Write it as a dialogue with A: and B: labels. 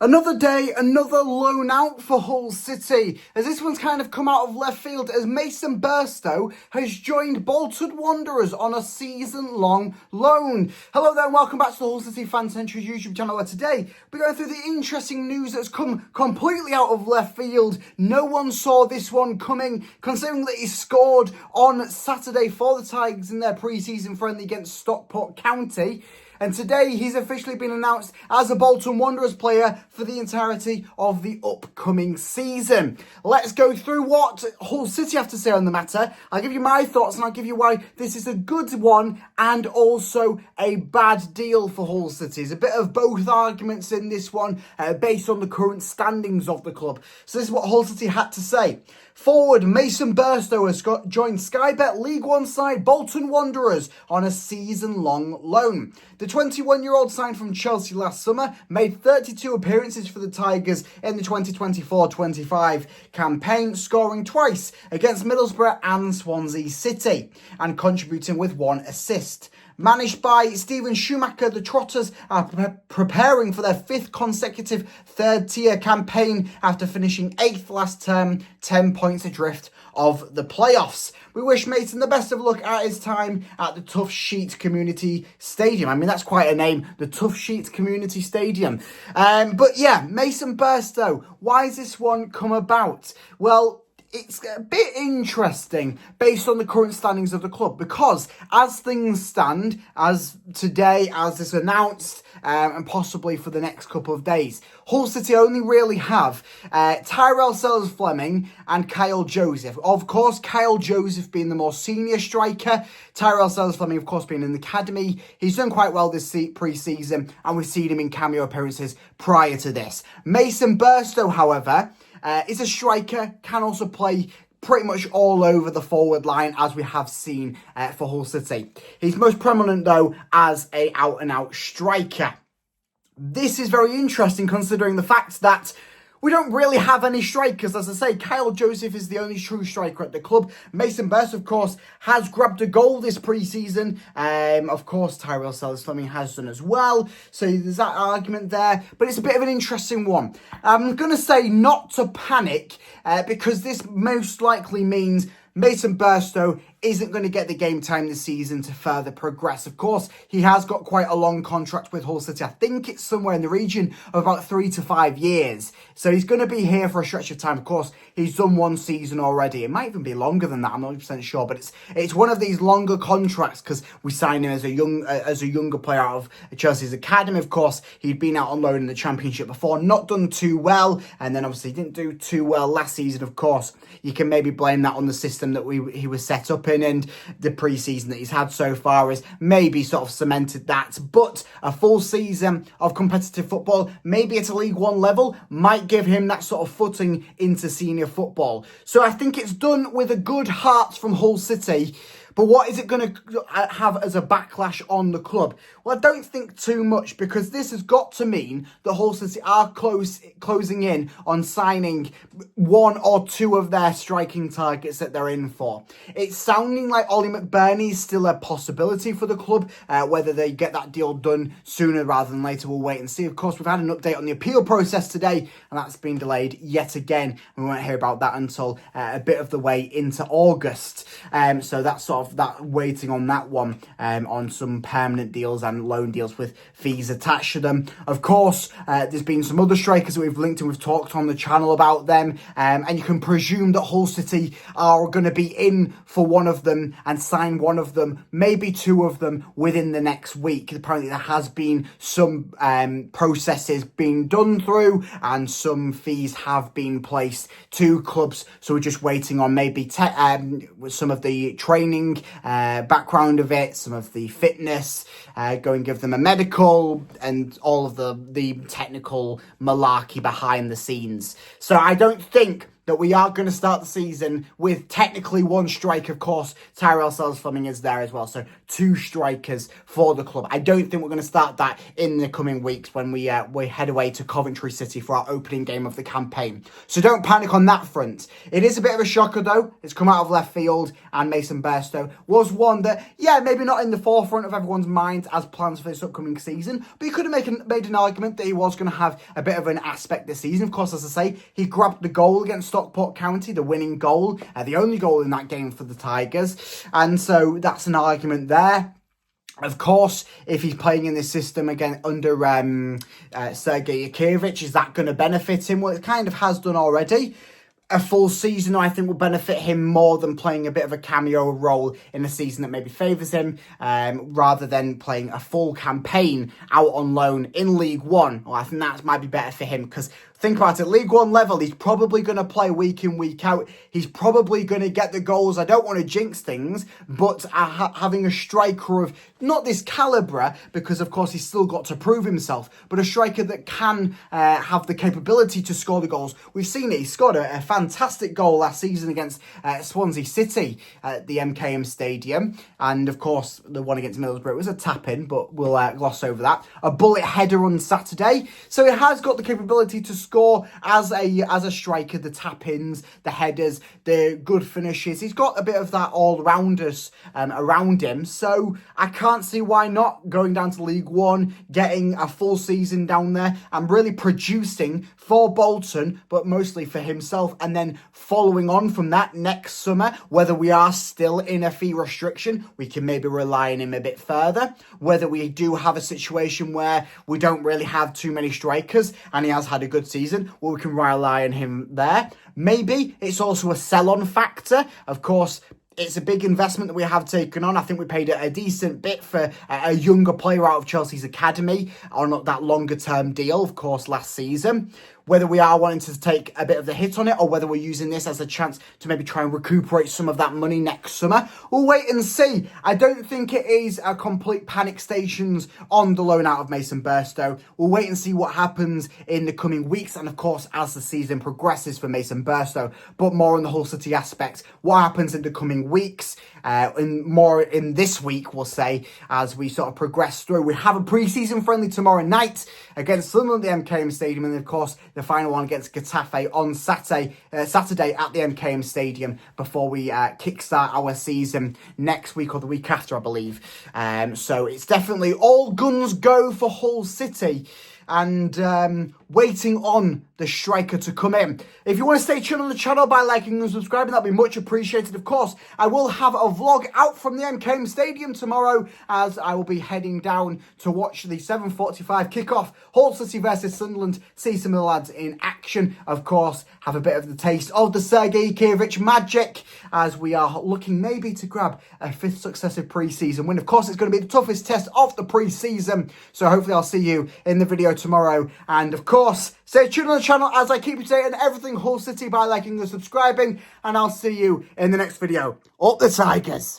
A: Another day, another loan out for Hull City, as this one's kind of come out of left field as Mason Burstow has joined Bolton Wanderers on a season-long loan. Hello there and welcome back to the HullCityFanCentral YouTube channel, where today we're going through the interesting news that's come completely out of left field. No one saw this one coming, considering that he scored on Saturday for the Tigers in their pre-season friendly against Stockport County. And today he's officially been announced as a Bolton Wanderers player for the entirety of the upcoming season. Let's go through what Hull City have to say on the matter. I'll give you my thoughts and I'll give you why this is a good one and also a bad deal for Hull City. There's a bit of both arguments in this one based on the current standings of the club. So this is what Hull City had to say. Forward Mason Burstow has joined Sky Bet League One side Bolton Wanderers on a season-long loan. The 21-year-old signed from Chelsea last summer, made 32 appearances for the Tigers in the 2024-25 campaign, scoring twice against Middlesbrough and Swansea City, and contributing with one assist. Managed by Stephen Schumacher, the Trotters are preparing for their fifth consecutive third-tier campaign after finishing 8th last term, 10 points adrift of the playoffs. We wish Mason the best of luck at his time at the Tough Sheet Community Stadium. I mean, that's quite a name, the Tough Sheet Community Stadium. But yeah, Mason Burstow, why has this one come about? Well, it's a bit interesting based on the current standings of the club, because as things stand, as today, as is announced, and possibly for the next couple of days, Hull City only really have Tyrell Sellers-Fleming and Kyle Joseph. Of course, Kyle Joseph being the more senior striker, Tyrell Sellers-Fleming, of course, being in the academy. He's done quite well this pre-season, and we've seen him in cameo appearances prior to this. Mason Burstow, however, is a striker, can also play pretty much all over the forward line, as we have seen for Hull City. He's most prominent, though, as a out-and-out striker. This is very interesting, considering the fact that we don't really have any strikers. As I say, Kyle Joseph is the only true striker at the club. Mason Burstow, of course, has grabbed a goal this pre-season. Of course, Tyrell Sellers-Fleming has done as well. So there's that argument there. But it's a bit of an interesting one. I'm going to say not to panic because this most likely means Mason Burstow isn't going to get the game time this season to further progress. Of course, he has got quite a long contract with Hull City. I think it's somewhere in the region of about 3 to 5 years. So he's going to be here for a stretch of time. Of course, he's done one season already. It might even be longer than that. I'm not 100% sure, but it's one of these longer contracts because we signed him as a younger player out of Chelsea's academy. Of course, he'd been out on loan in the Championship before, not done too well, and then obviously didn't do too well last season. Of course, you can maybe blame that on the system that he was set up in, and the pre-season that he's had so far has maybe sort of cemented that. But a full season of competitive football, maybe at a League One level, might give him that sort of footing into senior football. So I think it's done with a good heart from Hull City. But what is it going to have as a backlash on the club? Well, I don't think too much, because this has got to mean that Hull City are closing in on signing one or two of their striking targets that they're in for. It's sounding like Ollie McBurney is still a possibility for the club. Whether they get that deal done sooner rather than later, we'll wait and see. Of course, we've had an update on the appeal process today, and that's been delayed yet again. We won't hear about that until a bit of the way into August. So that's sort of that waiting on that one, on some permanent deals and loan deals with fees attached to them. Of course, there's been some other strikers that we've linked and we've talked on the channel about them, and you can presume that Hull City are going to be in for one of them and sign one of them, maybe two of them, within the next week. Apparently there has been some processes being done through, and some fees have been placed to clubs, so we're just waiting on maybe some of the training background of it, some of the fitness, go and give them a medical, and all of the technical malarkey behind the scenes. So I don't think that we are going to start the season with technically one striker. Of course, Tyrell Sells-Fleming is there as well, so 2 strikers for the club. I don't think we're going to start that in the coming weeks when we head away to Coventry City for our opening game of the campaign. So don't panic on that front. It is a bit of a shocker though. It's come out of left field, and Mason Burstow was one that, yeah, maybe not in the forefront of everyone's mind as plans for this upcoming season, but you could have made an argument that he was going to have a bit of an aspect this season. Of course, as I say, he grabbed the goal against Stockport County, the winning goal, the only goal in that game for the Tigers, and so that's an argument there. Of course, if he's playing in this system again under Sergei Yakirovich, is that going to benefit him? Well, it kind of has done already. A full season, I think, will benefit him more than playing a bit of a cameo role in a season that maybe favours him, rather than playing a full campaign out on loan in League One. Well, I think that might be better for him, because think about it, League One level, he's probably going to play week in, week out. He's probably going to get the goals. I don't want to jinx things, but having a striker of not this calibre, because of course he's still got to prove himself, but a striker that can have the capability to score the goals. We've seen it. He scored a fantastic goal last season against Swansea City at the MKM Stadium, and of course the one against Middlesbrough was a tap-in, but we'll gloss over that. A bullet header on Saturday, so it has got the capability to score as a striker. The tap-ins, the headers, the good finishes. He's got a bit of that all-rounders around him, so I can't see why not going down to League One, getting a full season down there and really producing for Bolton, but mostly for himself, and then following on from that next summer, whether we are still in a fee restriction, we can maybe rely on him a bit further. Whether we do have a situation where we don't really have too many strikers and he has had a good season, well, we can rely on him there. Maybe it's also a sell-on factor. Of course, it's a big investment that we have taken on. I think we paid a decent bit for a younger player out of Chelsea's academy on that longer term deal, of course, last season. Whether we are wanting to take a bit of the hit on it, or whether we're using this as a chance to maybe try and recuperate some of that money next summer, we'll wait and see. I don't think it is a complete panic stations on the loan out of Mason Burstow. We'll wait and see what happens in the coming weeks, and of course as the season progresses for Mason Burstow, but more on the Hull City aspect, what happens in the coming weeks, more in this week, we'll say, as we sort of progress through. We have a pre-season friendly tomorrow night against Sunderland at the MKM Stadium, and of course the final one against Getafe on Saturday at the MKM Stadium, before we kickstart our season next week or the week after, I believe. So it's definitely all guns go for Hull City, and waiting on the striker to come in. If you want to stay tuned on the channel by liking and subscribing, that'd be much appreciated. Of course, I will have a vlog out from the MKM Stadium tomorrow, as I will be heading down to watch the 7:45 kickoff, Hull City versus Sunderland, see some of the lads in action. Of course, have a bit of the taste of the Sergei Yakirovich magic, as we are looking maybe to grab a 5th successive pre-season win. Of course, it's going to be the toughest test of the pre-season, so hopefully I'll see you in the video tomorrow. And of course, stay tuned on the channel as I keep you updated on everything Hull City by liking and subscribing, and I'll see you in the next video. Up the Tigers!